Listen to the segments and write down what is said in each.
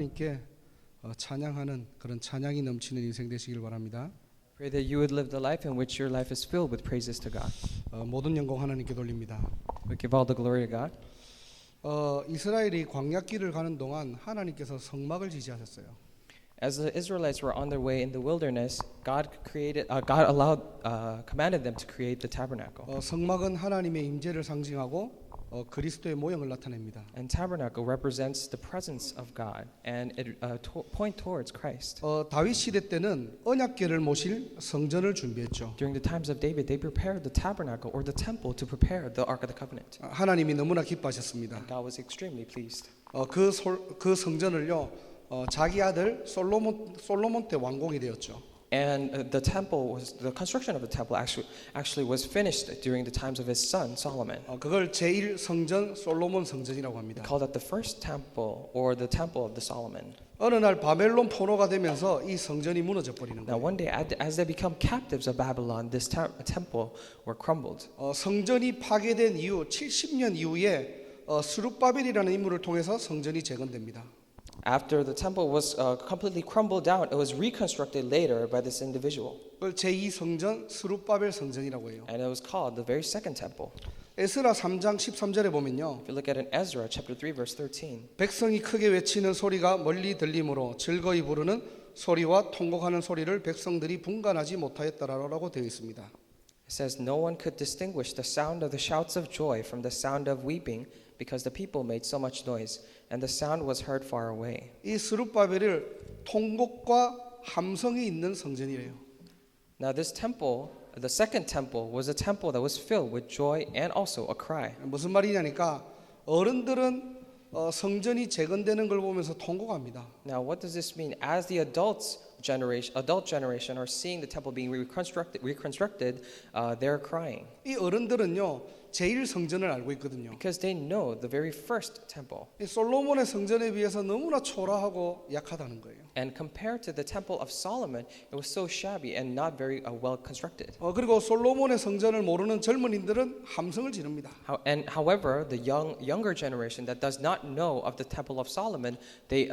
하나님께 찬양하는 그런 찬양이 넘치는 인생 되시길 바랍니다. Pray that you would live the life in which your life is filled with praises to God. 모든 영광 하나님께 돌립니다. We give all the glory to God. 이스라엘이 광야길을 가는 동안 하나님께서 성막을 지지하셨어요. As the Israelites were on their way in the wilderness, God commanded them to create the tabernacle. 성막은 하나님의 임재를 상징하고 그리스도의 모형을 나타냅니다. And tabernacle represents the presence of God, and it point towards Christ. 다윗 시대 때는 언약궤를 모실 성전을 준비했죠. During the times of David, they prepared the tabernacle or the temple to prepare the Ark of the Covenant. 하나님이 너무나 기뻐하셨습니다. And God was extremely pleased. 그 성전을요 자기 아들 솔로몬 때 완공이 되었죠. And the construction of the temple actually was finished during the times of his son Solomon. 그걸 제1성전 솔로몬 성전이라고 합니다. They call that the first temple or the temple of the Solomon. 어느 날 바벨론 포로가 되면서 이 성전이 무너져 버리는 Now 거예요. one day, as they become captives of Babylon, this temple were crumbled. 성전이 파괴된 이후 70년 이후에 스룹바벨이라는 인물을 통해서 성전이 재건됩니다. After the temple was completely crumbled down, it was reconstructed later by this individual. 그걸 제2성전 스룹바벨 성전이라고 해요. And it was called the very second temple. 에스라 3장 13절에 보면요. If you look at in Ezra chapter 3 verse 13, 백성이 크게 외치는 소리가 멀리 들리므로 즐거이 부르는 소리와 통곡하는 소리를 백성들이 분간하지 못하였다라고 되어 있습니다. it says, "No one could distinguish the sound of the shouts of joy from the sound of weeping, because the people made so much noise, and the sound was heard far away." 이 스룹바벨을 통곡과 함성이 있는 성전이래요. Now this temple, the second temple, was a temple that was filled with joy and also a cry. 무슨 말이냐니까 어른들은 성전이 재건되는 걸 보면서 통곡합니다. Now what does this mean? As the adult generation are seeing the temple being reconstructed, they're crying. 이 어른들은요 제1성전을 알고 있거든요. Because they know the very first temple. 이 솔로몬의 성전에 비해서 너무나 초라하고 약하다는 거예요. And compared to the temple of Solomon, it was so shabby and not very well constructed. 그리고 솔로몬의 성전을 모르는 젊은이들은 함성을 지릅니다. However, the younger generation that does not know of the temple of Solomon, they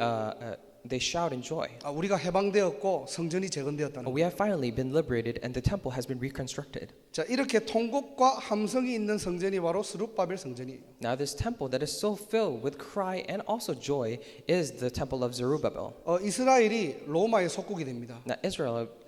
shout in joy. 우리가 해방되었고 성전이 재건되었다는 We have finally been liberated and the temple has been reconstructed. 자, 이렇게 통곡과 함성이 있는 성전이 바로 스룹바벨 성전이에요. Now this temple that is so filled with cry and also joy is the temple of Zerubbabel. 이스라엘이 로마의 속국이 됩니다. Now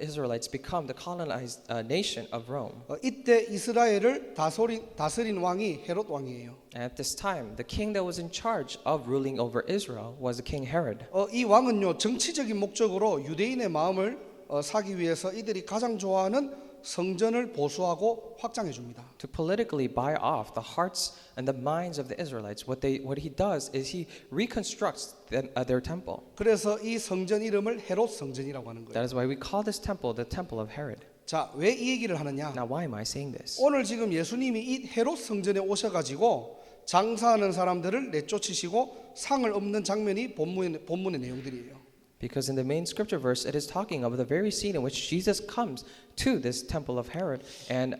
Israelites become the colonized nation of Rome. 이때 이스라엘을 다스린 왕이 헤롯 왕이에요. And at this time, the king that was in charge of ruling over Israel was the King Herod. 이 왕은요 정치적인 목적으로 유대인의 마음을 사기 위해서 이들이 가장 좋아하는 성전을 보수하고 확장해 줍니다. To politically buy off the hearts and the minds of the Israelites, what he does is he reconstructs their temple. 그래서 이 성전 이름을 헤롯 성전이라고 하는 거예요. That is why we call this temple the temple of Herod. 자, 왜 이 얘기를 하느냐? Now, why am I saying this? 오늘 지금 예수님이 이 헤롯 성전에 오셔가지고 장사하는 사람들을 내쫓으시고 상을 엎는 장면이 본문의 내용들이에요. Because in the main scripture verse, it is talking of the very scene in which Jesus comes to this temple of Herod and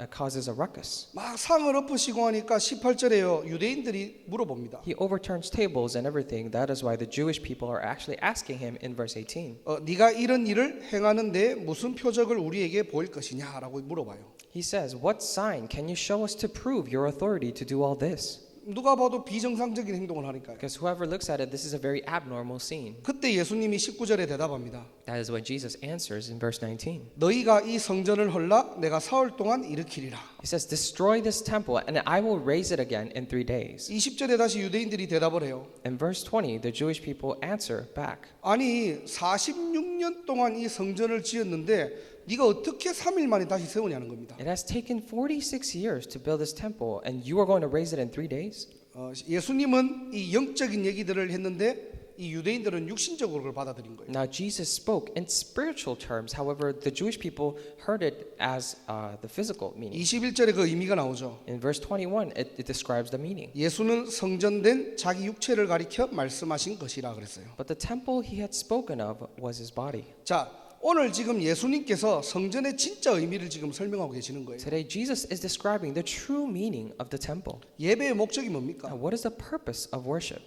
causes a ruckus. 막 상을 엎으시고 하니까 18절에요. 유대인들이 물어봅니다. He overturns tables and everything. That is why the Jewish people are actually asking him in verse 18. 네가 이런 일을 행하는데 무슨 표적을 우리에게 보일 것이냐라고 물어봐요. He says, "What sign can you show us to prove your authority to do all this?" 누가 봐도 비정상적인 행동을 하니까요. Because whoever looks at it, this is a very abnormal scene. 그때 예수님이 19절에 대답합니다. That is when Jesus answers in verse 19. 너희가 이 성전을 헐라 내가 사흘 동안 일으키리라. He says, "Destroy this temple, and I will raise it again in 3 days." 20절에 다시 유대인들이 대답을 해요. In verse 20, the Jewish people answer back. 아니 46년 동안 이 성전을 지었는데 네가 어떻게 3일 만에 다시 세우냐는 겁니다. It has taken 46 years to build this temple, and you are going to raise it in 3 days? 예수님은 이 영적인 얘기들을 했는데 이 유대인들은 육신적으로 그걸 받아들인 거예요. Now Jesus spoke in spiritual terms. However, the Jewish people heard it as the physical meaning. 21절에 그 의미가 나오죠. In verse 21, it describes the meaning. 예수는 성전된 자기 육체를 가리켜 말씀하신 것이라 그랬어요. But the temple he had spoken of was his body. 자, 오늘 지금 예수님께서 성전의 진짜 의미를 지금 설명하고 계시는 거예요. Today, Jesus is describing the true meaning of the temple. 예배의 목적이 뭡니까? Now, what is the purpose of worship?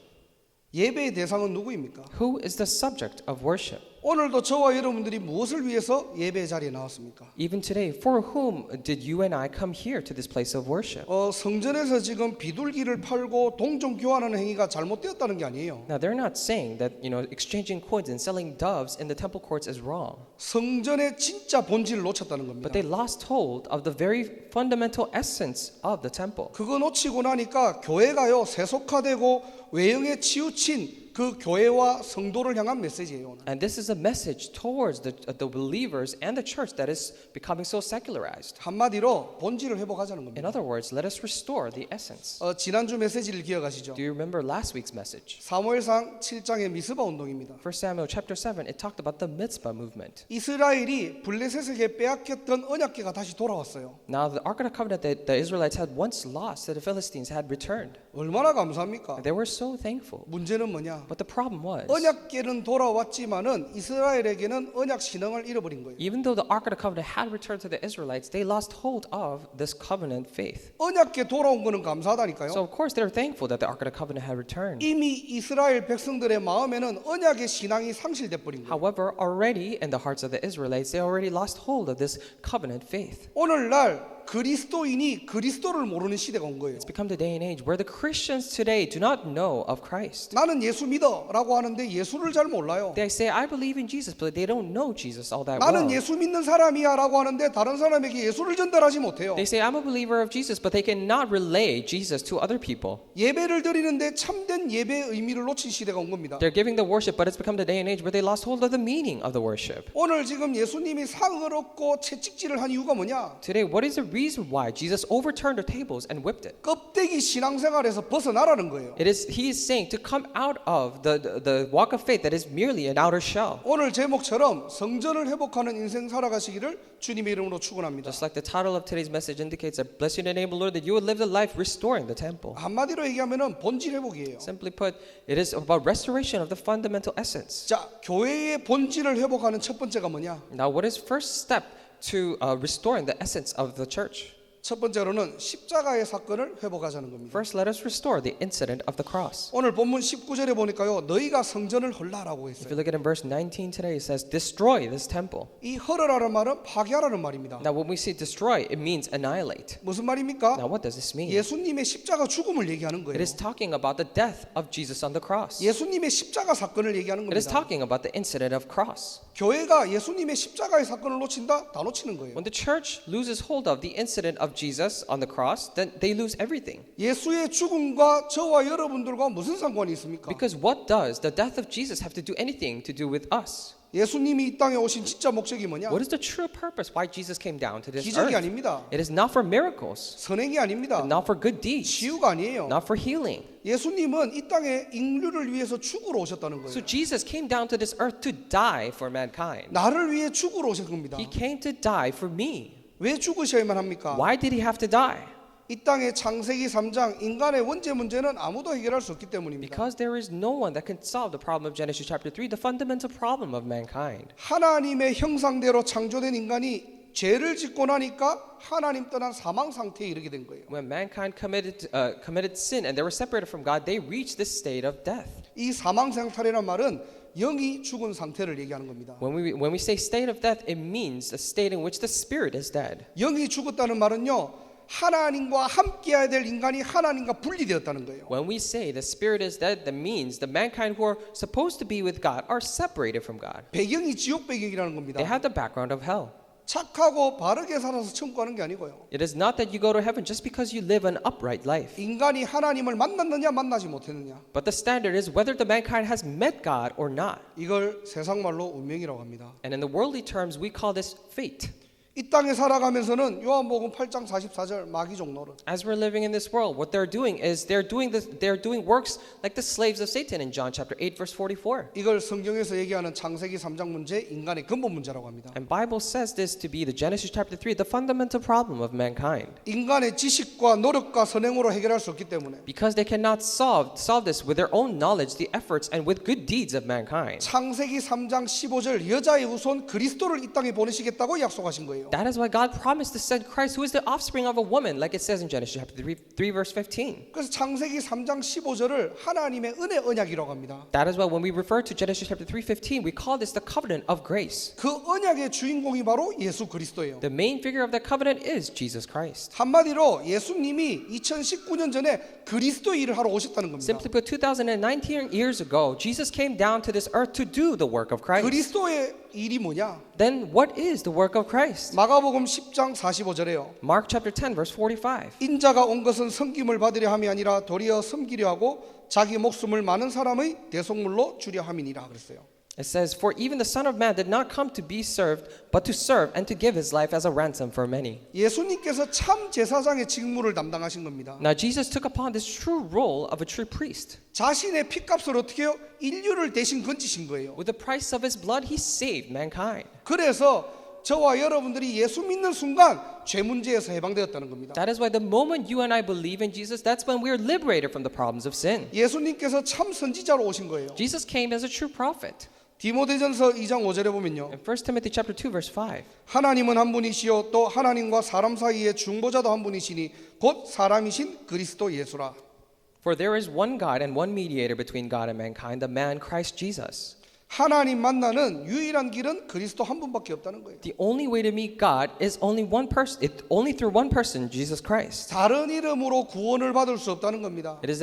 예배의 대상은 누구입니까? Who is the subject of worship? 오늘도 저와 여러분들이 무엇을 위해서 예배 자리에 나왔습니까? Even today, for whom did you and I come here to this place of worship? 성전에서 지금 비둘기를 팔고 동정 교환하는 행위가 잘못되었다는 게 아니에요. Now, they're not saying that, exchanging coins and selling doves in the temple courts is wrong, 성전의 진짜 본질을 놓쳤다는 겁니다. but they lost hold of the very fundamental essence of the temple. 그거 놓치고 나니까 교회가요 세속화되고 외형에 치우친 그 교회와 성도를 향한 메시지예요. 오늘. And this is a message towards the believers and the church that is becoming so secularized. 한마디로 본질을 회복하자는 In 겁니다. other words, let us restore the essence. 지난주 메시지를 기억하시죠? Do you remember last week's message? 사무엘상 7장의 미스바 운동입니다. 1 Samuel chapter 7, it talked about the mitzvah movement. 이스라엘이 블레셋에게 빼앗겼던 언약궤가 다시 돌아왔어요. Now, the Ark of the Covenant that the Israelites had once lost to the Philistines had returned. 얼마나 감사합니까? They were so thankful. 문제는 뭐냐? But the problem was, 언약궤는 돌아왔지만은 이스라엘에게는 언약 신앙을 잃어버린 거예요. even though the Ark of the Covenant had returned to the Israelites, they lost hold of this covenant faith. 언약궤 돌아온 거는 감사하다니까요. So, of course, they're thankful that the Ark of the Covenant had returned. 이미 이스라엘 백성들의 마음에는 언약의 신앙이 상실돼 버린 거예요. However, already in the hearts of the Israelites, they already lost hold of this covenant faith. 오늘날 그리스도인이 그리스도를 모르는 시대가 온 거예요. It's become the day and age where the Christians today do not know of Christ. 나는 예수 믿어라고 하는데 예수를 잘 몰라요. They say, I believe in Jesus, but they don't know Jesus all that 나는 well. 예수 믿는 사람이야라고 하는데 다른 사람에게 예수를 전달하지 못해요. They say, I'm a believer of Jesus, but they cannot relay Jesus to other people. 예배를 드리는데 참된 예배의 의미를 놓친 시대가 온 겁니다. They're giving the worship, but it's become the day and age where they lost hold of the meaning of the worship. 오늘 지금 예수님이 상을 얻고 채찍질을 한 이유가 뭐냐? Today, what is the reason why Jesus overturned the tables and whipped it? 껍데기 신앙생활에서 벗어나라는 거예요. He is saying to come out of the walk of faith that is merely an outer shell. 오늘 제목처럼 성전을 회복하는 인생 살아가시기를 주님의 이름으로 축원합니다. Just like the title of today's message indicates, that bless you in the name of the Lord, that you would live the life restoring the temple. 한마디로 얘기하면은 본질 회복이에요. Simply put, it is about restoration of the fundamental essence. 자, 교회의 본질을 회복하는 첫 번째가 뭐냐? Now, what is first step to restoring the essence of the church? 첫 번째로는 십자가의 사건을 회복하자는 겁니다. First, let us restore the incident of the cross. 오늘 본문 19절에 보니까요. 너희가 성전을 헐라라고 If 했어요. you look at in verse 19 today, it says, destroy this temple. 이 헐으라는 말은 파괴하라는 말입니다. Now, when we say destroy, it means annihilate. 무슨 말입니까? Now, what does this mean? 예수님의 십자가 죽음을 얘기하는 It 거예요. is talking about the death of Jesus on the cross. 예수님의 십자가 사건을 얘기하는 It is 겁니다. talking about the incident of cross. 교회가 예수님의 십자가의 사건을 놓친다? 다 놓치는 거예요. When the church loses hold of the incident of Jesus on the cross, then they lose everything. 예수의 죽음과 저와 여러분들과 무슨 상관이 있습니까? Because what does the death of Jesus have to do anything to do with us? 예수님이 이 땅에 오신 진짜 목적이 뭐냐? What is the true purpose why Jesus came down to this 기적이 earth? 아닙니다. It is not for miracles, 선행이 아닙니다. not for good deeds, 치유가 아니에요. not for healing. 예수님은 이 땅에 인류를 위해서 죽으러 오셨다는 So 거예요. Jesus came down to this earth to die for mankind. 나를 위해 죽으러 오신 겁니다. He came to die for me. 왜 죽으셔야만 합니까? Why did he have to die? 이 땅의 창세기 3장 인간의 원죄 문제는 아무도 해결할 수 없기 때문입니다. Because there is no one that can solve the problem of Genesis chapter 3, the fundamental problem of mankind. 하나님의 형상대로 창조된 인간이 죄를 짓고 나니까 하나님 떠난 사망 상태에 이르게 된 거예요. When mankind committed sin and they were separated from God, they reached this state of death. 이 사망 상태라는 말은 영이 죽은 상태를 얘기하는 겁니다. When we say state of death, it means the state in which the spirit is dead. 영이 죽었다는 말은요. 하나님과 함께해야 될 인간이 하나님과 분리되었다는 거예요. When we say the spirit is dead, that means the mankind who are supposed to be with God are separated from God. 배경이 지옥 배경이라는 겁니다. They have the background of hell. 착하고 바르게 살아서 천국 가는 게 아니고요. It is not that you go to heaven just because you live an upright life. 인간이 하나님을 만났느냐 만나지 못했느냐. But the standard is whether the mankind has met God or not. 이걸 세상 말로 운명이라고 합니다. And in the worldly terms, we call this fate. 이 땅에 살아가면서는 요한복음 8장 44절 마귀종 노릇. As we're living in this world, what they're doing is they're doing works like the slaves of Satan in John chapter 8 verse 44. 이걸 성경에서 얘기하는 창세기 3장 문제, 인간의 근본 문제라고 합니다. And Bible says this to be the Genesis chapter 3, the fundamental problem of mankind. 인간의 지식과 노력과 선행으로 해결할 수 없기 때문에 Because they cannot solve this with their own knowledge, the efforts, and with good deeds of mankind. 창세기 3장 15절 여자의 후손 그리스도를 이 땅에 보내시겠다고 약속하신 거예요. 거예요. That is why God promised to send Christ, who is the offspring of a woman, like it says in Genesis chapter 3 verse 15. 그래서 창세기 3장 15절을 하나님의 은혜 언약이라고 합니다. That is why when we refer to Genesis chapter 3:15, we call this the covenant of grace. 그 언약의 주인공이 바로 예수 그리스도예요. The main figure of that covenant is Jesus Christ. 한마디로 예수님이 2019년 전에 그리스도의 일을 하러 오셨다는 겁니다. Simply put, 2019 years ago, Jesus came down to this earth to do the work of Christ. 그리스도의 일이 뭐냐? Then what is the work of Christ? 마가복음 10장 45절에요. Mark chapter 10 verse 45. 인자가 온 것은 섬김을 받으려 함이 아니라 도리어 섬기려 하고 자기 목숨을 많은 사람의 대속물로 주려 함이니라 그랬어요. It says, "For even the Son of Man did not come to be served, but to serve and to give his life as a ransom for many." 예수님께서 참 제사장의 직무를 담당하신 겁니다. Now Jesus took upon this true role of a true priest. 자신의 피값을 어떻게 해요? 인류를 대신 건지신 거예요. With the price of his blood, he saved mankind. 그래서 저와 여러분들이 예수 믿는 순간 죄 문제에서 해방되었다는 겁니다. That is why the moment you and I believe in Jesus, that's when we are liberated from the problems of sin. 예수님께서 참 선지자로 오신 거예요. Jesus came as a true prophet. 디모데전서 2장 5절에 보면요. In 1 Timothy chapter 2 verse 5. 하나님은 한 분이시요 또 하나님과 사람 사이의 중보자도 한 분이시니 곧 사람이신 그리스도 예수라. For there is one God and one mediator between God and mankind, the man Christ Jesus. 하나님 만나는 유일한 길은 그리스도 한 분밖에 없다는 거예요. The only way to meet God is only one person. Only through one person, Jesus Christ. 다른 이름으로 구원을 받을 수 없다는 겁니다. It is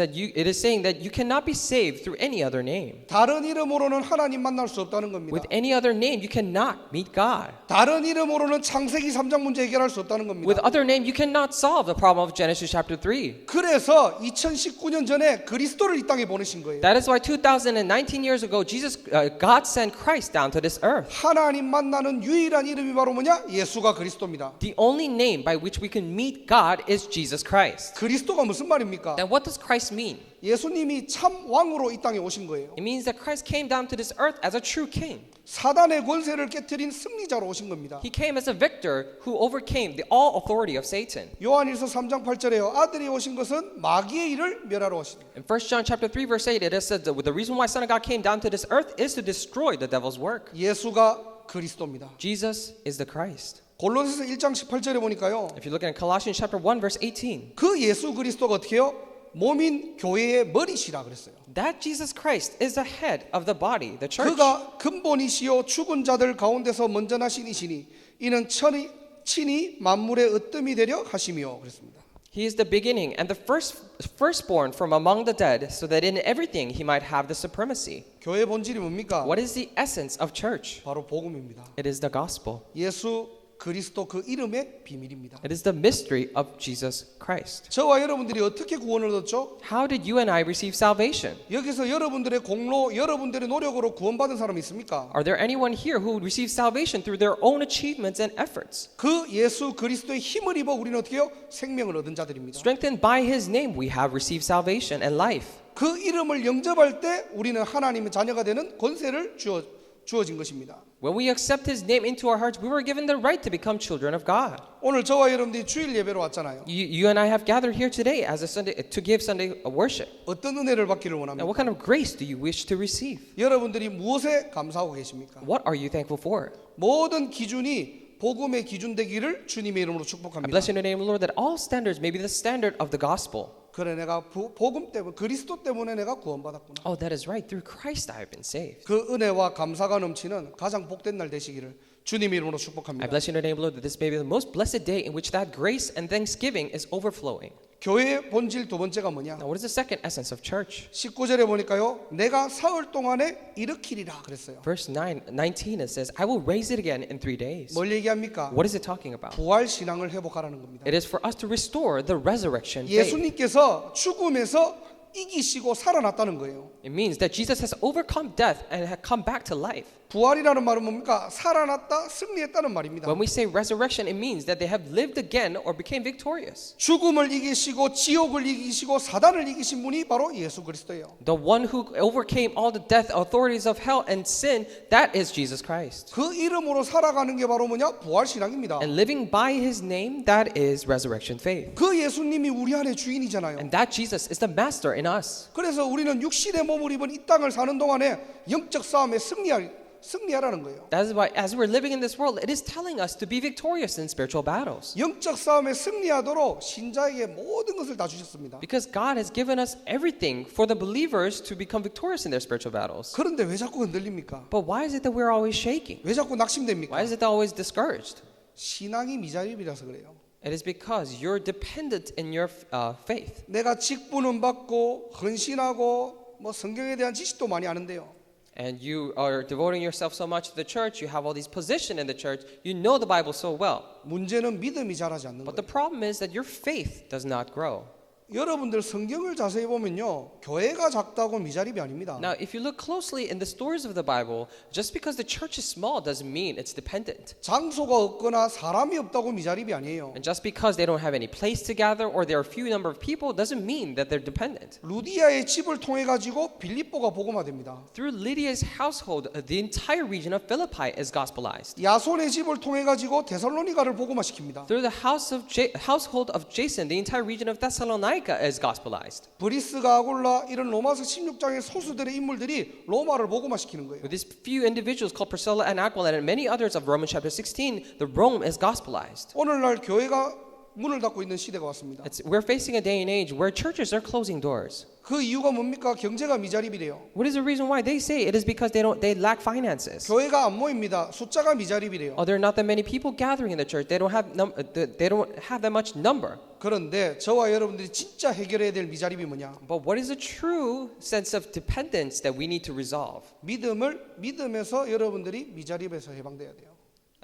saying that you cannot be saved through any other name. 다른 이름으로는 하나님 만날 수 없다는 겁니다. With any other name, you cannot meet God. 다른 이름으로는 창세기 3장 문제 해결할 수 없다는 겁니다. With other name, you cannot solve the problem of Genesis chapter 3. 그래서 2019년 전에 그리스도를 이 땅에 보내신 거예요. That is why 2019 years ago, God sent Christ down to this earth. 하나님 만나는 유일한 이름이 바로 뭐냐? 예수가 그리스도입니다. The only name by which we can meet God is Jesus Christ. 그리스도가 무슨 말입니까? Then what does Christ mean? 예수님이 참 왕으로 이 땅에 오신 거예요. It means that Christ came down to this earth as a true king. 사단의 권세를 깨뜨린 승리자로 오신 겁니다. He came as a victor who overcame the all authority of Satan. 요한일서 3장 8절에요. 아들이 오신 것은 마귀의 일을 멸하러 오신. In 1 John chapter 3 verse 8 it says that the reason why Son of God came down to this earth is to destroy the devil's work. 예수가 그리스도입니다. Jesus is the Christ. 골로새서 1장 18절에 보니까요. If you look at Colossians chapter 1 verse 18, 그 예수 그리스도가 어떻게 해요? 몸인 교회의 머리시라 그랬어요. that Jesus Christ is the head of the body, the church. 그가 근본이시요 죽은 자들 가운데서 먼저 나신 이시니 이는 친히 만물의 으뜸이 되려 하심이요 그랬습니다. He is the beginning and the firstborn from among the dead, so that in everything he might have the supremacy. 교회 본질이 뭡니까? What is the essence of church? 바로 복음입니다. It is the gospel. 예수 그리스도 그 이름의 비밀입니다. It is the mystery of Jesus Christ. 저와 여러분들이 어떻게 구원을 얻었죠? How did you and I receive salvation? 여기서 여러분들의 공로, 여러분들의 노력으로 구원받은 사람이 있습니까? Are there anyone here who received salvation through their own achievements and efforts? 그 예수 그리스도의 힘을 입어 우리는 어떻게 해요? 생명을 얻은 자들입니다. Strengthened by his name, we have received salvation and life. 그 이름을 영접할 때 우리는 하나님의 자녀가 되는 권세를 주어진 것입니다. When we accept his name into our hearts, we were given the right to become children of God. 오늘 저와 여러분들이 주일 예배로 왔잖아요. You and I have gathered here today as a Sunday to give Sunday worship. 어떤 은혜를 받기를 And 원합니까? what kind of grace do you wish to receive? 여러분들이 무엇에 감사하고 계십니까? What are you thankful for? 모든 기준이 복음의 기준 되기를 주님의 이름으로 I 축복합니다. bless in the name of the Lord that all standards may be the standard of the gospel. 그래 내가 복음 때문에 그리스도 때문에 내가 구원받았구나. Oh, that is right. Through Christ I have been saved. 그 은혜와 감사가 넘치는 가장 복된 날 되시기를 주님의 이름으로 I 축복합니다. bless in the name of the Lord that this may be the most blessed day in which that grace and thanksgiving is overflowing. 교회의 본질 두 번째가 뭐냐? Now, what is the second essence of church? 19절에 보니까요. 내가 사흘 동안에 일으키리라 그랬어요. Verse 19 it says, I will raise it again in 3 days. 뭘 얘기합니까? What is it talking about? 부활 신앙을 회복하라는 겁니다. It is for us to restore the resurrection faith. 예수님께서 죽음에서 이기시고 살아났다는 거예요. It means that Jesus has overcome death and had come back to life. 부활이라는 말은 뭡니까? 살아났다, 승리했다는 말입니다. When we say resurrection, it means that they have lived again or became victorious. 죽음을 이기시고 지옥을 이기시고 사단을 이기신 분이 바로 예수 그리스도예요. The one who overcame all the death authorities of hell and sin, that is Jesus Christ. 그 이름으로 살아가는 게 바로 뭐냐? 부활 신앙입니다. And living by his name, that is resurrection faith. 그 예수님이 우리 안에 주인이잖아요. And that Jesus is the master in us. 그래서 우리는 육신의 몸을 입은 이 땅을 사는 동안에 영적 싸움에 승리하라는 거예요. That is why, as we're living in this world, it is telling us to be victorious in spiritual battles. 영적 싸움에 승리하도록 신자에게 모든 것을 다 주셨습니다. Because God has given us everything for the believers to become victorious in their spiritual battles. 그런데 왜 자꾸 흔들립니까? But why is it that we're always shaking? 왜 자꾸 낙심됩니까? Why is it that always discouraged? 신앙이 미자립이라서 그래요. It is because you're dependent in your faith. 내가 직분은 받고 헌신하고 뭐 성경에 대한 지식도 많이 아는데요. And you are devoting yourself so much to the church, you have all these positions in the church, you know the Bible so well. 문제는 믿음이 자라지 않는 But 거예요. the problem is that your faith does not grow. 여러분들 성경을 자세히 보면요, 교회가 작다고 미자립이 아닙니다. Now, if you look closely in the stories of the Bible, just because the church is small doesn't mean it's dependent. 장소가 없거나 사람이 없다고 미자립이 아니에요. And just because they don't have any place to gather or there are a few number of people doesn't mean that they're dependent. 루디아의 집을 통해 가지고 빌립보가 복음화됩니다. Through Lydia's household, the entire region of Philippi is gospelized. 야손의 집을 통해 가지고 데살로니가를 복음화시킵니다. Through the household of Jason, the entire region of Thessalonica is gospelized. 브리스가 아굴라 이런 로마서 16장의 소수들의 인물들이 로마를 복음화시키는 거예요. With these few individuals called Priscilla and Aquila and many others of Romans chapter 16, the Rome is gospelized. 오늘날 교회가 문을 닫고 있는 시대가 왔습니다. We're facing a day and age where churches are closing doors. 그 이유가 뭡니까? 경제가 미자립이래요. What is the reason why? They say it is because they lack finances. 교회가 안 모입니다. 숫자가 미자립이래요. Oh, there are not that many people gathering in the church. They don't have that much number. 그런데 저와 여러분들이 진짜 해결해야 될 미자립이 뭐냐? But what is the true sense of dependence that we need to resolve? 믿음에서 여러분들이 미자립에서 해방돼야 돼요.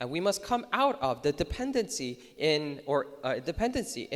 And we must come out of the dependency in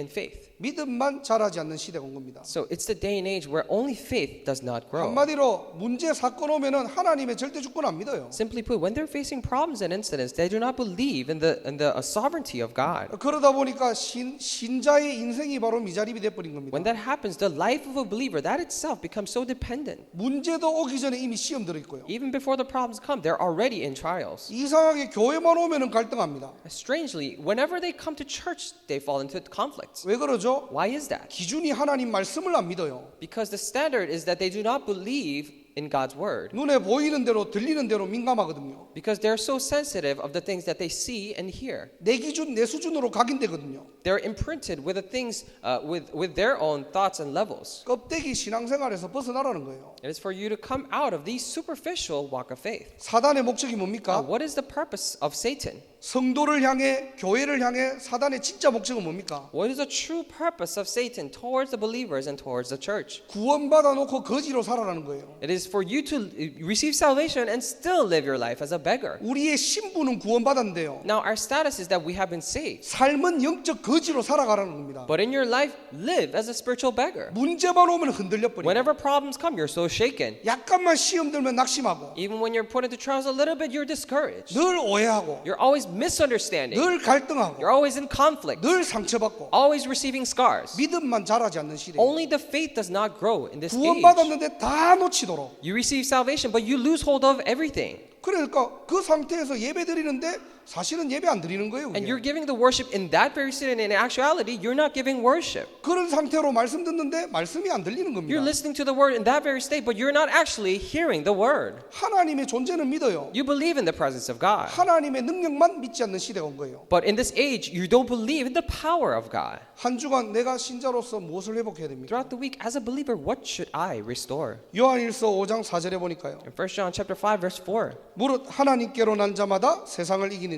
faith. 믿음만 자라지 않는 시대가 온 겁니다. So it's the day and age where only faith does not grow. 한마디로 문제 사건 오면은 하나님의 절대 주권 안 믿어요. Simply put, when they're facing problems and incidents, they do not believe in the sovereignty of God. 그러다 보니까 신자의 인생이 바로 미자립이 돼 버린 겁니다. When that happens, the life of a believer, that itself becomes so dependent. 문제도 오기 전에 이미 시험 들어 있고요. Even before the problems come, they're already in trials. 이상하게 교회만 오면은 갈등합니다. Strangely, whenever they come to church, they fall into conflicts. 왜 그러죠? Why is that? 기준이 하나님 말씀을 안 믿어요. Because the standard is that they do not believe in God's word. 눈에 보이는 대로 들리는 대로 민감하거든요. Because they're so sensitive of the things that they see and hear. 내 기준, 내 수준으로 각인되거든요. They're imprinted with the things, with their own thoughts and levels. 껍데기 신앙생활에서 벗어나라는 거예요. It is for you to come out of these superficial walk of faith. 사단의 목적이 Now, 뭡니까? what is the purpose of Satan? 성도를 향해, 교회를 향해 사단의 진짜 목적은 뭡니까? What is the true purpose of Satan towards the believers and towards the church? 구원받아 놓고 거지로 살아라는 거예요. It is for you to receive salvation and still live your life as a beggar. 우리의 신분은 구원받았는데요. Now, our status is that we have been saved. 삶은 영적 거지로 살아가라는 겁니다. But in your life, live as a spiritual beggar. 문제만 오면 흔들려 버려요. Whenever problems come, you're so shaken. 약간만 시험 들면 낙심하고 Even when you're put into trials a little bit, you're discouraged. 늘 오해하고 You're always misunderstanding. 늘 갈등하고 You're always in conflict. 늘 상처받고 Always receiving scars. 믿음만 자라지 않는 시대예요. Only the faith does not grow in this age. 구원받았는데 다 놓치도록. You receive salvation, but you lose hold of everything. 그러니까 그 상태에서 예배 드리는데 사실은 예배 안 드리는 거예요. And you're 그게. giving the worship in that very state, and in actuality, you're not giving worship. 그런 상태로 말씀 듣는데 말씀이 안 들리는 겁니다. You're listening to the word in that very state, but you're not actually hearing the word. 하나님의 존재는 믿어요. You believe in the presence of God. 하나님의 능력만 믿지 않는 시대가 온 거예요. But in this age, you don't believe in the power of God. 한 주간 내가 신자로서 무엇을 회복해야 됩니까? Throughout the week, as a believer, what should I restore? 요한일서 5장 4절에 보니까요. In 1 John chapter 5, verse 4. 무릇 하나님께로 난 자마다 세상을 이기느니라.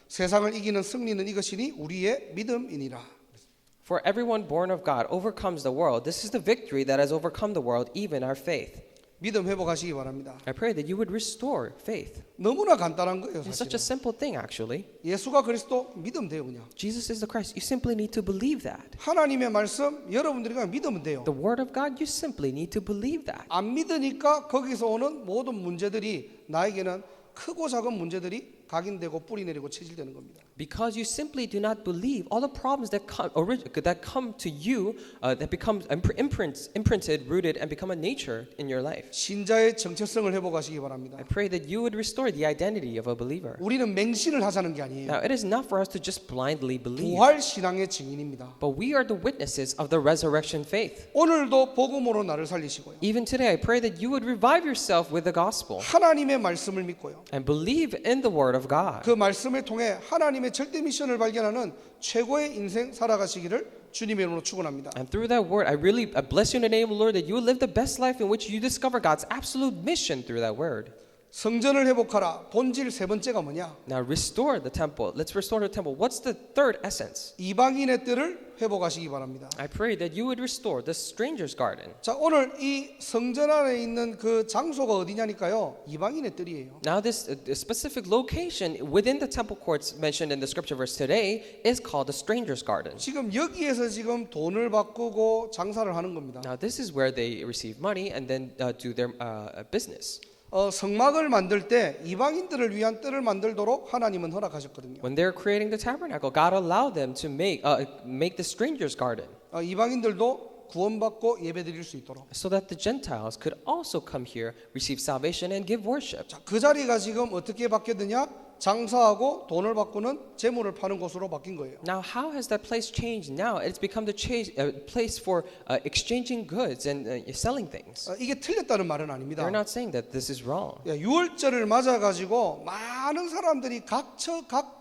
세상을 이기는 승리는 이것이니 우리의 믿음이니라. For everyone born of God overcomes the world. This is the victory that has overcome the world, even our faith. 믿음 회복하시기 바랍니다. I pray that you would restore faith. 너무나 간단한 거예요. It's such a 사실은. simple thing, actually. 예수가 그리스도 믿으면 돼요. 그냥. Jesus is the Christ. You simply need to believe that. 하나님의 말씀 여러분들이 그냥 믿으면 돼요. The word of God, you simply need to believe that. 안 믿으니까 거기서 오는 모든 문제들이 나에게는 크고 작은 문제들이 각인되고 뿌리 내리고 체질되는 겁니다. Because you simply do not believe, all the problems that come to you that become imprinted, rooted, and become a nature in your life. 신자의 정체성을 회복하시기 바랍니다. I pray that you would restore the identity of a believer. 우리는 맹신을 하자는 게 아니에요. Now, it is not for us to just blindly believe, 부활 신앙의 증인입니다. but we are the witnesses of the resurrection faith. 오늘도 복음으로 나를 살리시고요. Even today, I pray that you would revive yourself with the gospel 하나님의 말씀을 믿고요. and believe in the word of God. 그 말씀을 통해 하나님의 절대 미션을 발견하는 최고의 인생 살아가시기를 주님의 이름으로 축원합니다. And through that word, I bless you in the name of the Lord that you will live the best life in which you discover God's absolute mission through that word. 성전을 회복하라. 본질 세 번째가 뭐냐? Now restore the temple. Let's restore the temple. What's the third essence? 이방인의 뜰을 회복하시기 바랍니다. I pray that you would restore the stranger's garden. 자, 오늘 이 성전 안에 있는 그 장소가 어디냐니까요. 이방인의 뜰이에요. Now this specific location within the temple courts mentioned in the scripture verse today is called the stranger's garden. 지금 여기에서 지금 돈을 바꾸고 장사를 하는 겁니다. Now this is where they receive money and then do their business. 성막을 만들 때 이방인들을 위한 뜰을 만들도록 하나님은 허락하셨거든요. When they're creating the tabernacle, God allowed them to make the stranger's garden 이방인들도 구원받고 예배드릴 수 있도록. so that the Gentiles could also come here, receive salvation, and give worship. 자, 그 자리가 지금 어떻게 바뀌었느냐? 장사하고 돈을 바꾸는 재물을 파는 곳으로 바뀐 거예요. Now, how has that place changed? Now it's become the place for exchanging goods and selling things. 이게 틀렸다는 말은 아닙니다. They're not saying that this is wrong. 유월절을 맞아 가지고 많은 사람들이 각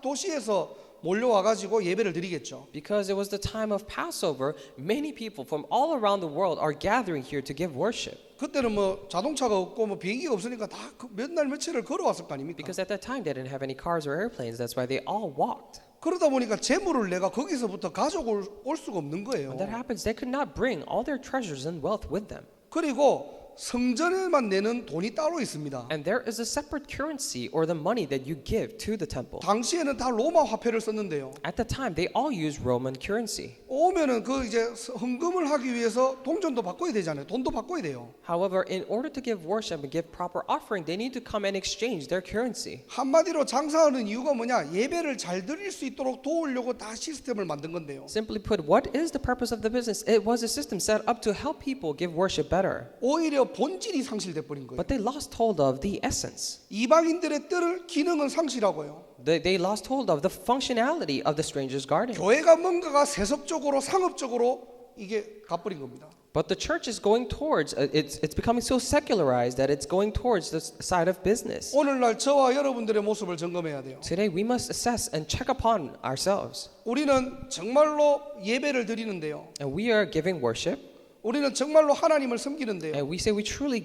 도시에서 몰려와 가지고 예배를 드리겠죠. Because it was the time of Passover, many people from all around the world are gathering here to give worship. 그때는 뭐 자동차가 없고 뭐 비행기가 없으니까 다 몇 날 며칠을 걸어왔을 거 아닙니까? Because at that time they didn't have any cars or airplanes. That's why they all walked. 그러다 보니까 재물을 내가 거기서부터 가져올 수가 없는 거예요. When that happens, they could not bring all their treasures and wealth with them. 그리고 성전에만 내는 돈이 따로 있습니다. And there is a separate currency or the money that you give to the temple. 당시에는 다 로마 화폐를 썼는데요. At the time, they all used Roman currency. 오면은 그 이제 헌금을 하기 위해서 동전도 바꿔야 되잖아요. 돈도 바꿔야 돼요. However, in order to give worship and give proper offering, they need to come and exchange their currency. 한마디로 장사하는 이유가 뭐냐? 예배를 잘 드릴 수 있도록 도우려고 다 시스템을 만든 건데요. Simply put, what is the purpose of the business? It was a system set up to help people give worship better. 오히려 본질이 상실돼 버린 거예요. But they lost hold of the essence. 이방인들의 뜰 기능은 상실하고요. They lost hold of the functionality of the stranger's garden. 교회가 뭔가가 세속적으로 상업적으로 이게 가버린 겁니다. But the church is going towards, it's becoming so secularized that it's going towards the side of business. 오늘날 저와 여러분들의 모습을 점검해야 돼요. Today we must assess and check upon ourselves. 우리는 정말로 예배를 드리는데요. And we are giving worship. 우리는 정말로 하나님을 섬기는데요. And we say we truly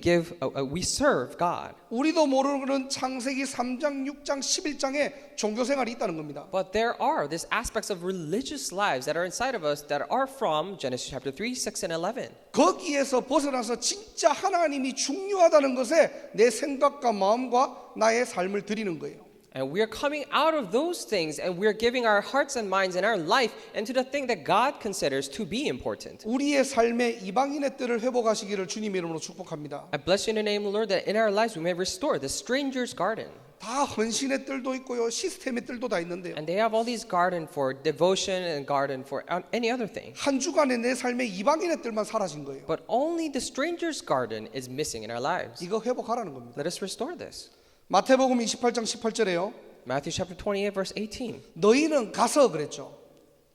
we serve God. 우리도 모르는 창세기 3장, 6장, 11장에 종교 생활이 있다는 겁니다. But there are these aspects of religious lives that are inside of us that are from Genesis chapter 3, 6, and 11. 거기에서 벗어나서 진짜 하나님이 중요하다는 것에 내 생각과 마음과 나의 삶을 드리는 거예요. And we are coming out of those things and we are giving our hearts and minds and our life into the thing that God considers to be important. 우리의 삶에 이방인의 뜰을 회복하시기를 주님의 이름으로 축복합니다. I bless you in the name of the Lord that in our lives we may restore the stranger's garden. 다 헌신의 뜰도 있고요. 시스템의 뜰도 다 있는데요. And they have all these garden for devotion and garden for any other thing. 한 주간에 내 삶에 이방인의 뜰만 사라진 거예요. But only the stranger's garden is missing in our lives. 이거 회복하라는 겁니다. Let us restore this. 마태복음 28장 18절에요. Matthew chapter 28 verse 18. 너희는 가서 그랬죠.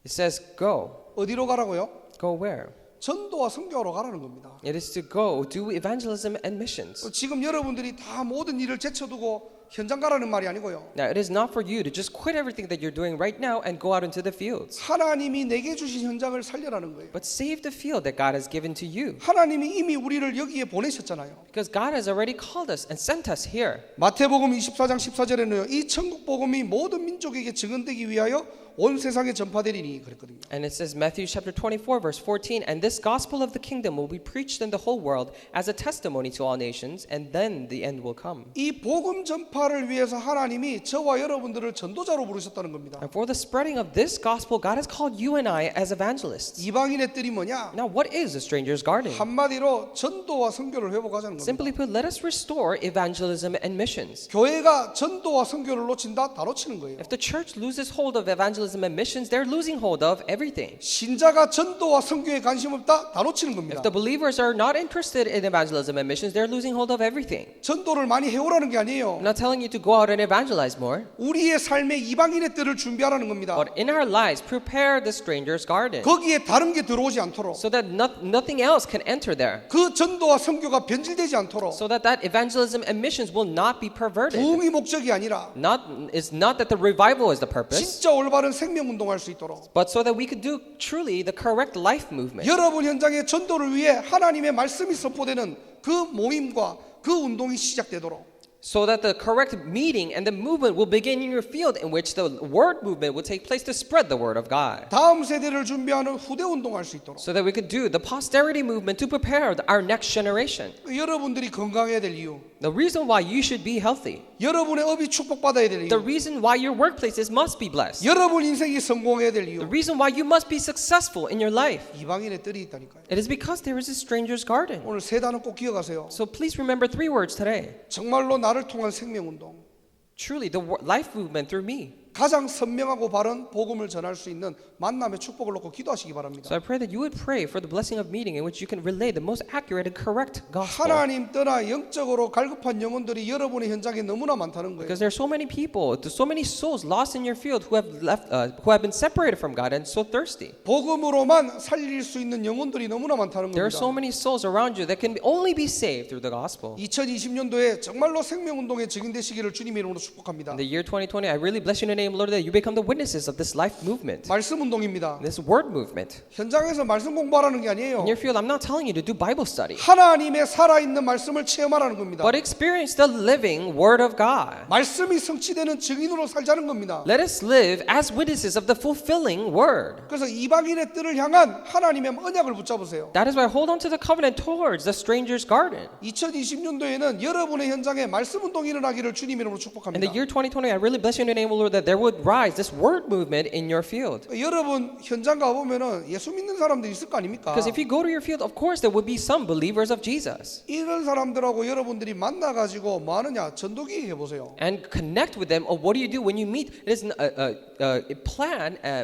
It says go. 어디로 가라고요? Go where? 전도와 선교하러 가라는 겁니다. It is to go do evangelism and missions. 지금 여러분들이 다 모든 일을 제쳐두고 현장 가라는 말이 아니고요. Now it is not for you to just quit everything that you're doing right now and go out into the fields. 하나님이 내게 주신 현장을 살려라는 거예요. But save the field that God has given to you. 하나님이 이미 우리를 여기에 보내셨잖아요. Because God has already called us and sent us here. 마태복음 24장 14절에는요. 이 천국 복음이 모든 민족에게 증언되기 위하여 온 세상에 전파되리니 그랬거든요. And it says Matthew chapter 24 verse 14, and this gospel of the kingdom will be preached in the whole world as a testimony to all nations, and then the end will come. 이 복음 전파 전파를 위해서 하나님이 저와 여러분들을 전도자로 부르셨다는 겁니다. And for the spreading of this gospel, God has called you and I as evangelists. 이방인의 뜰이 뭐냐? Now, what is a stranger's garden? 한마디로 전도와 선교를 회복하자는 겁니다. Simply put, let us restore evangelism and missions. 교회가 전도와 선교를 놓친다? 다 놓치는 거예요. If the church loses hold of evangelism and missions, they're losing hold of everything. 신자가 전도와 선교에 관심 없다? 다 놓치는 겁니다. If the believers are not interested in evangelism and missions, they're losing hold of everything. 전도를 많이 해오라는 게 아니에요. I'm not telling you to go out and evangelize more, 우리의 삶에 이방인의 뜰을 준비하라는 겁니다. but in our lives, prepare the stranger's garden 거기에 다른 게 들어오지 않도록, so that nothing else can enter there, 그 전도와 선교가 변질되지 않도록, so that evangelism and missions will not be perverted. 부흥이 목적이 아니라 It's not that the revival is the purpose, 진짜 올바른 생명 운동할 수 있도록, but so that we could do truly the correct life movement. 여러분 현장의 전도를 위해 하나님의 말씀이 선포되는 그 모임과 그 운동이 시작되도록, So that the correct meeting and the movement will begin in your field in which the word movement will take place to spread the word of God. 다음 세대를 준비하는 후대 운동할 수 있도록, So that we could do the posterity movement to prepare our next generation. 여러분들이 건강해야 될 이유, The reason why you should be healthy. 여러분의 업이 축복받아야 될 The 이유, reason why your workplaces must be blessed. 여러분 인생이 성공해야 될 The 이유, reason why you must be successful in your life. 이방인의 뜰이 있다니까요. It is because there is a stranger's garden. 오늘 세 단어 꼭 기억하세요. So please remember 3 words today. 정말로 나를 통한 생명 운동, Truly, the life movement through me. 가장 선명하고 바른 복음을 전할 수 있는 만남의 축복을 놓고 기도하시기 바랍니다. So I pray that you would pray for the blessing of meeting in which you can relay the most accurate and correct gospel. 하나님 떠나 영적으로 갈급한 영혼들이 여러분의 현장에 너무나 많다는 거예요. Because there are so many people, so many souls lost in your field who have been separated from God and so thirsty. 복음으로만 살릴 수 있는 영혼들이 너무나 많다는 There are so 겁니다. many souls around you that can only be saved through the gospel. 2020년도에 정말로 생명 운동의 증인되시기를 주님의 이름으로 축복합니다. In the year 2020, I really bless you in the name, Lord, that you become the witnesses of this life movement, 말씀 운동입니다. this word movement. 현장에서 말씀 공부하라는 게 아니에요. In your field, I'm not telling you to do Bible study, 하나님의 살아있는 말씀을 체험하라는 겁니다. but experience the living word of God. 말씀이 성취되는 증인으로 살자는 겁니다. Let us live as witnesses of the fulfilling word. 그래서 이방인의 뜰을 향한 하나님의 언약을 붙잡으세요. That is why I hold on to the covenant towards the stranger's garden. 2020년도에는 여러분의 현장에 말씀 운동이 일어나기를 주님 이름으로 In 축복합니다. the year 2020, I really bless you in the name, Lord, that there would rise this word movement in your field. 여러분 현장 가보면은 예수 믿는 사람들이 있을 거 아닙니까? Because if you go to your field, of course, there would be some believers of Jesus. 이런 사람들하고 여러분들이 만나가지고 뭐 하느냐 전도기 해보세요. And connect with them. Or what do you do when you meet? It is a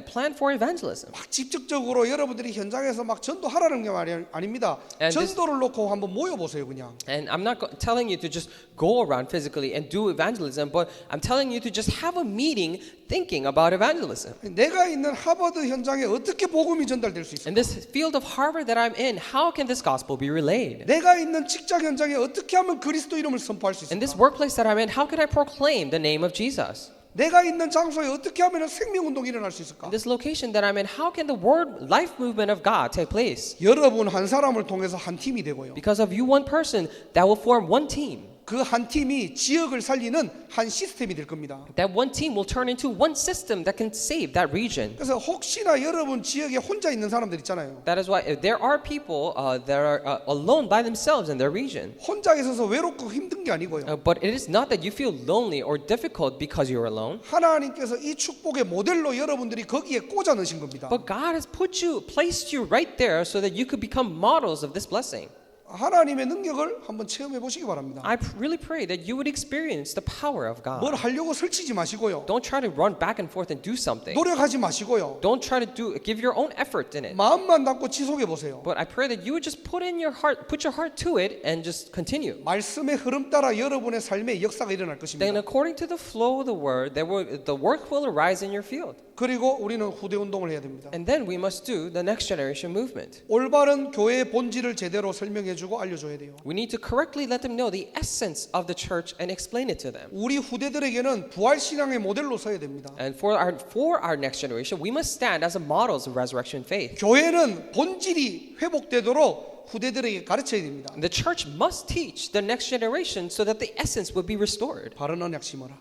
plan for evangelism. 막 직접적으로 여러분들이 현장에서 막 전도하라는 게 말이 아닙니다. And this- 전도를 놓고 한번 모여보세요 그냥. And I'm not telling you to just go around physically and do evangelism, but I'm telling you to just have a meeting thinking about evangelism. 내가 있는 하버드 현장에 어떻게 복음이 전달될 수 있을까? In this field of Harvard that I'm in, how can this gospel be relayed? 내가 있는 직장 현장에 어떻게 하면 그리스도 이름을 선포할 수 In this 있을까? workplace that I'm in, how can I proclaim the name of Jesus? 내가 있는 장소에 어떻게 하면 생명 운동이 일어날 수 있을까? In this location that I'm in, how can the word life movement of God take place? 여러분 한 사람을 통해서 한 팀이 되고요. Because of you, one person, that will form one team. 그 한 팀이 지역을 살리는 한 시스템이 될 겁니다. That one team will turn into one system that can save that region. 그래서 혹시나 여러분 지역에 혼자 있는 사람들 있잖아요. That is why there are people that are alone by themselves in their region. 혼자 있어서 외롭고 힘든 게 아니고요. But it is not that you feel lonely or difficult because you're alone. 하나님께서 이 축복의 모델로 여러분들이 거기에 꽂아 넣으신 겁니다. But God has placed you right there so that you could become models of this blessing. 하나님의 능력을 한번 체험해 보시기 바랍니다. I really pray that you would experience the power of God. 뭘 하려고 설치지 마시고요. Don't try to run back and forth and do something. 노력하지 마시고요. Don't try to give your own effort in it. 마음만 담고 지속해 보세요. But I pray that you would just put your heart to it and just continue. 말씀의 흐름 따라 여러분의 삶에 역사가 일어날 Then 것입니다. according to the flow of the word, the work will arise in your field. 그리고 우리는 후대 운동을 해야 됩니다. And then we must do the next generation movement. 올바른 교회의 본질을 제대로 설명해주고 알려줘야 돼요. We need to correctly let them know the essence of the church and explain it to them. 우리 후대들에게는 부활 신앙의 모델로 서야 됩니다. And for our next generation, we must stand as a models of resurrection faith. 교회는 본질이 회복되도록 후대들에게 가르쳐야 됩니다. The church must teach the next generation so that the essence would be restored. 바른 언약 심어라.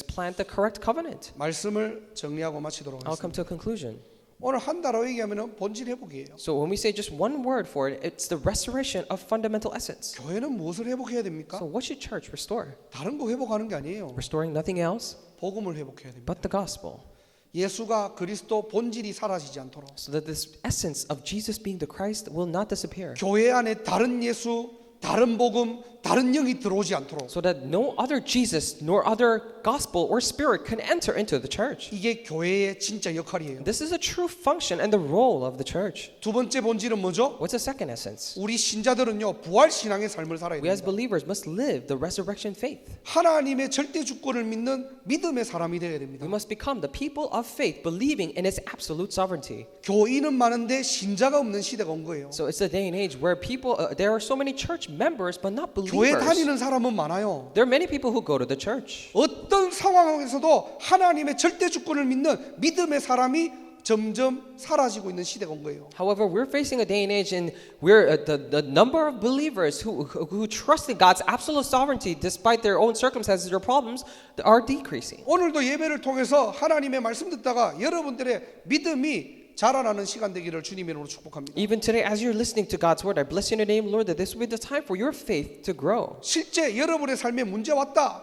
Plant the correct covenant. 말씀을 정리하고 마치도록 I'll 하겠습니다. come to a conclusion. 오늘 한 단어 얘기하면 본질 회복이에요. So when we say just one word for it, it's the restoration of fundamental essence. 교회는 무엇을 회복해야 됩니까? So what should church restore? 다른 거 회복하는 게 아니에요. Restoring nothing else 복음을 회복해야 됩니다. but the gospel. 예수가 그리스도 본질이 사라지지 않도록 So that this essence of Jesus being the Christ will not disappear. 교회 안에 다른 예수, 다른 복음, 다른 영이 들어오지 않도록 So that no other Jesus nor other gospel or spirit can enter into the church. 이게 교회의 진짜 역할이에요. This is a true function and the role of the church. 두 번째 본질은 뭐죠? What's the second essence? 우리 신자들은요 부활 신앙의 삶을 살아야 We as 됩니다. believers must live the resurrection faith. 하나님의 절대 주권을 믿는 믿음의 사람이 되어야 됩니다. We must become the people of faith, believing in His absolute sovereignty. 교인은 많은데 신자가 없는 시대가 온 거예요. So it's a day and age where people, there are so many church members but not 교회 believers. 다니는 사람은 많아요. There are many people who go to the church. 어떤 상황에서도 하나님의 절대 주권을 믿는 믿음의 사람이 점점 사라지고 있는 시대가 온 거예요. However, we're facing a day and age in where the number of believers who trust in God's absolute sovereignty despite their own circumstances or problems are decreasing. 오늘도 예배를 통해서 하나님의 말씀 듣다가 여러분들의 믿음이 자라나는 시간 되기를 주님의 이름으로 축복합니다. Even today, as you're listening to God's word, I bless you in the name, Lord, that this will be the time for your faith to grow. 실제 여러분의 삶에 문제 왔다.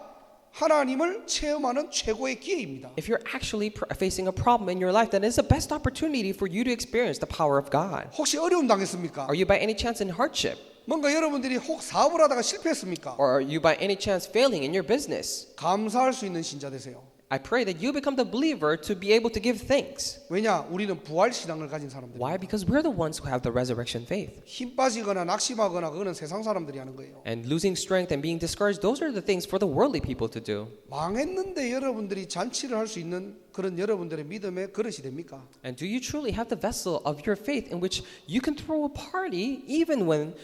하나님을 체험하는 최고의 기회입니다. If you're actually facing a problem in your life, then it's the best opportunity for you to experience the power of God. 혹시 어려움 당했습니까? Are you by any chance in hardship? 뭔가 여러분들이 혹 사업을 하다가 실패했습니까? Or are you by any chance failing in your business? 감사할 수 있는 신자 되세요. I pray that you become the believer to be able to give thanks. 왜냐? 우리는 부활 신앙을 가진 사람들. Why? Because we're the ones who have the resurrection faith. 힘 빠지거나 낙심하거나 그거는 세상 사람들이 하는 거예요. And losing strength and being discouraged, those are the things for the worldly people to do. 망했는데 여러분들이 잔치를 할 수 있는 그런 여러분들의 믿음의 그릇이 됩니까? And do you truly have the vessel of your faith in which you can throw a party even when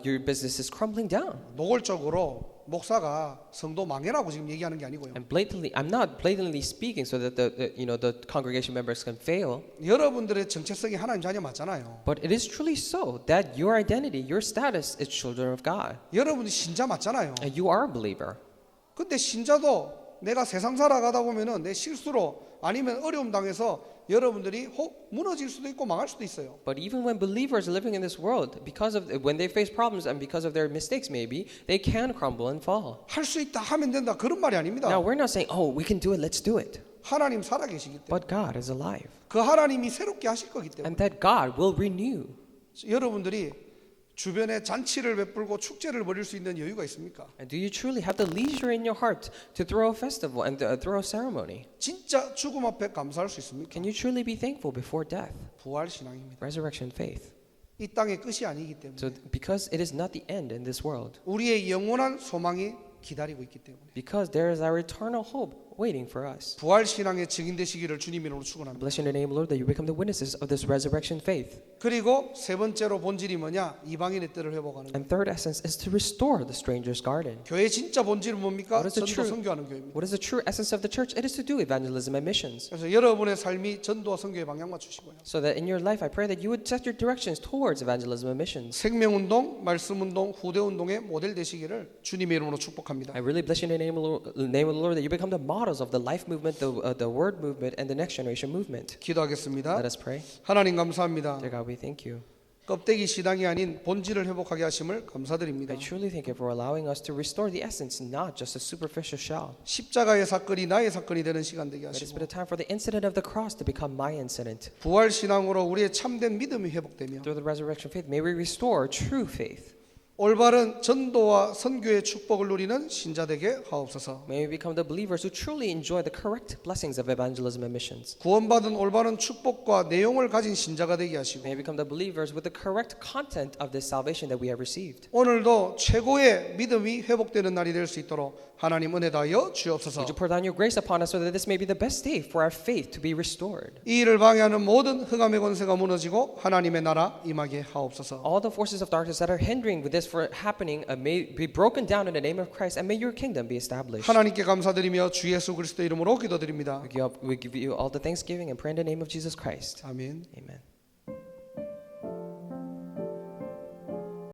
your business is crumbling down? 노골적으로 목사가 성도 망해라고 지금 얘기하는 게 아니고요. And blatantly, I'm not blatantly speaking so that the congregation members can fail. 여러분들의 정체성이 하나님 자녀 맞잖아요. But it is truly so that your identity, your status is children of God. 여러분이 신자 맞잖아요. And you are a believer. 근데 신자도 내가 세상 살아가다 보면은 내 실수로 아니면 어려움 당해서 여러분들이 혹 무너질 수도 있고 망할 수도 있어요. But even when believers are living in this world, because of when they face problems and because of their mistakes, maybe they can crumble and fall. 할 수 있다 하면 된다 그런 말이 아닙니다. Now we're not saying, "Oh, we can do it. Let's do it." 하나님 살아계시기 때문에 But God is alive, 그 하나님이 새롭게 하실 거기 때문에 and that God will renew. 여러분들이 주변에 잔치를 베풀고 축제를 벌일 수 있는 여유가 있습니까? And do you truly have the leisure in your heart to throw a festival and throw a ceremony? 진짜 죽음 앞에 감사할 수 있습니까? Can you truly be thankful before death? 부활 신앙입니다. Resurrection faith. 이 땅의 끝이 아니기 때문에 So because it is not the end in this world, 우리의 영원한 소망이 기다리고 있기 때문에 because there is our eternal hope waiting for us. 부활 신앙의 증인 되시기를 주님 이름으로 축원합니다. Bless you in the name, Lord, that you become the witnesses of this resurrection faith. 그리고 세 번째로 본질이 뭐냐? 이방인의 뜰을 회복하는 거예요. And third essence is to restore the stranger's garden. 교회 진짜 본질은 뭡니까? What is the 전도 true- 선교하는 교회입니다. What is the true essence of the church? It is to do evangelism and missions. 그래서 여러분의 삶이 전도와 선교에 방향 맞추시고요. So that in your life, I pray that you would set your directions towards evangelism and missions. 생명운동, 말씀운동, 후대운동의 모델 되시기를 주님의 이름으로 축복합니다. I really bless you in the name of the Lord that you become the models of the life movement, the word movement, and the next generation movement. 기도하겠습니다. Let us pray. 하나님 감사합니다. Dear God, we thank you. 껍데기 신앙이 아닌 본질을 회복하게 하심을 감사드립니다. I truly thank you for allowing us to restore the essence, not just a superficial shell. 십자가의 사건이 나의 사건이 되는 시간 되게 Let us 하시고 put a time for the incident of the cross to become my incident. 부활 신앙으로 우리의 참된 믿음이 회복되며 Through the resurrection faith, may we restore true faith. 올바른 전도와 선교의 축복을 누리는 신자 되게 하옵소서. May we become the believers who truly enjoy the correct blessings of evangelism and missions. 구원받은 올바른 축복과 내용을 가진 신자가 되게 하시고 May we become the believers with the correct content of this salvation that we have received. 오늘도 최고의 믿음이 회복되는 날이 될 수 있도록 하나님 은혜 다하여 주옵소서. Would you pour down your grace upon us so that this may be the best day for our faith to be restored? 이 일을 방해하는 모든 흑암의 권세가 무너지고 하나님의 나라 임하게 하옵소서. All the forces of darkness that are hindering with this for happening may be broken down in the name of Christ, and may your kingdom be established. 하나님께 감사드리며 주 예수 그리스도 이름으로 기도드립니다. We give you all the thanksgiving and pray in the name of Jesus Christ. 아멘. Amen.